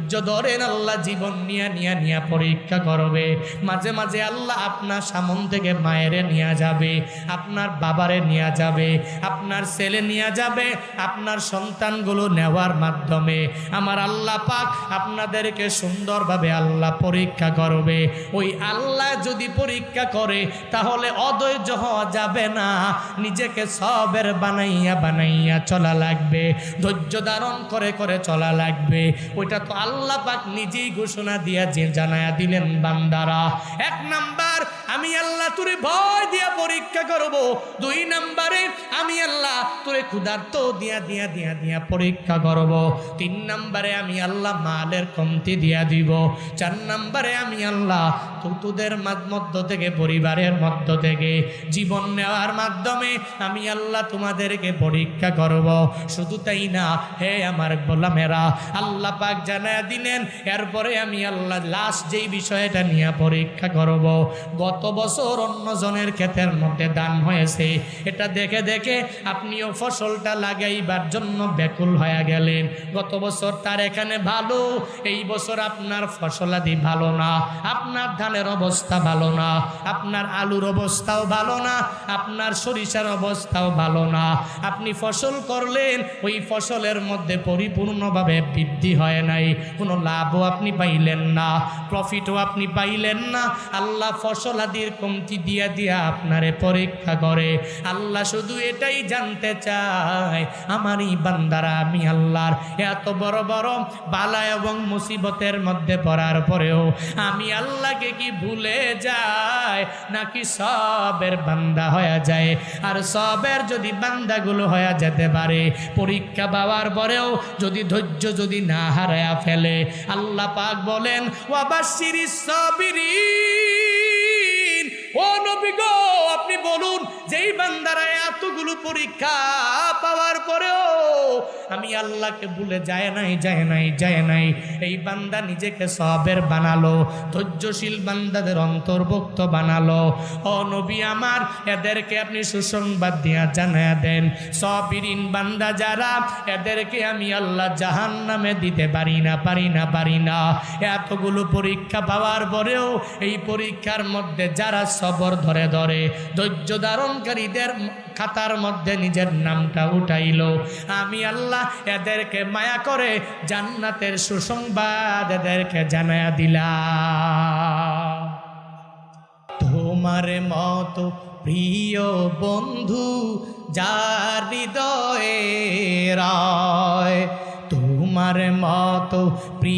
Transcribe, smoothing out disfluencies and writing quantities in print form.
ধৈর্য ধরেন, আল্লাহ জীবন নিয়া পরীক্ষা করবে। মাঝে মাঝে আল্লাহ আপনার সামন থেকে মায়েরে নিয়ে যাবে, আপনার বাবারে নিয়ে যাবে, আপনার ছেলে নিয়ে যাবে। আপনার সন্তানগুলো নেওয়ার মাধ্যমে আমার আল্লাহ পাক আপনাদেরকে সুন্দরভাবে আল্লাহ পরীক্ষা করবে। ওই আল্লাহ যদি পরীক্ষা করে তাহলে অধৈর্য হওয়া যাবে না, নিজেকে সবের বানাইয়া চলা লাগবে, ধৈর্য ধারণ করে করে চলা লাগবে। ওইটা তো আল্লাহ পাক নিজেই ঘোষণা দিয়া জানায়া দিলেন, বান্দারা 1 নাম্বার আমি আল্লাহ তোরে ভয় দিয়া পরীক্ষা করব, 2 নাম্বারে আমি আল্লাহ তোরে ক্ষুধার্ত দিয়া পরীক্ষা করব, 3 নাম্বারে আমি আল্লাহ মালের কমতি দিয়া দিব, 4 নাম্বারে আমি আল্লাহ তোদের মধ্য থেকে পরিবারের মধ্য থেকে জীবন নেওয়ার মাধ্যমে আমি আল্লাহ তোমাদেরকে পরীক্ষা করব। শুধু তাই না, হে আমার গোলামেরা, আল্লাহ পাক জানায়া দিলেন এরপরে আমি আল্লাহ লাস্ট যেই বিষয়টা নিয়ে পরীক্ষা করব। গত বছর অন্যজনের ক্ষেতের মধ্যে ধান হয়েছে, এটা দেখে দেখে আপনিও ফসলটা লাগাইবার জন্য ব্যাকুল হয়ে গেলেন। গত বছর তার এখানে ভালো, এই বছর আপনার ফসলাদি ভালো না, আপনার ধানের অবস্থা ভালো না, আপনার আলুর অবস্থাও ভালো না, আপনার সরিষার অবস্থাও ভালো না। আপনি ফসল করলেন, ওই ফসলের মধ্যে পরিপূর্ণভাবে বৃদ্ধি হয় নাই, কোনো লাভও আপনি পাইলেন না, প্রফিটও আপনি পাইলেন না। আল্লাহ ফসল আদির কমতি দিয়া আপনারে পরীক্ষা করে। আল্লাহ শুধু এটাই জানতে চায়, আমার এই বান্দারা আমি আল্লাহর এত বড় বড় বালা এবং মুসিবতের মধ্যে পড়ার পরেও আমি আল্লাহকে কি ভুলে যায় নাকি সবের বান্দা হয়ে যায়? আর সবের যদি বান্দাগুলো হয়ে যেতে পারে, পরীক্ষা পাওয়ার পরেও যদি ধৈর্য যদি না হারায়া ফেলে, আল্লাহ পাক বলেন ওয়াবাশশিরিস সাবিরিন, ও নবী গো আপনি বলুন যেই বান্দারা এতগুলো পরীক্ষা পাওয়ার পরেও আমি আল্লাহকে ভুলে যায় নাই, এই বান্দা নিজেকে সবের বানালো, ধৈর্যশীল বান্দাদের অন্তর্ভুক্ত বানালো। ও নবী আমার, এদেরকে আপনি সুসংবাদ দিয়া জানায়া দেন, সাবিরিন বান্দা যারা, এদেরকে আমি আল্লাহ জাহান্নামে দিতে পারি না। এতগুলো পরীক্ষা পাওয়ার পরেও এই পরীক্ষার মধ্যে যারা সবর ধরে ধৈর্য ধারণকারীদের খাতার মধ্যে নিজের নামটা উঠাইলো, আমি আল্লাহ এদেরকে মায়া করে জান্নাতের সুসংবাদ এদেরকে জানায়া দিলাম। তোমার মতো প্রিয় বন্ধু যার হৃদয়ে রয়, তোমার মতো প্রিয়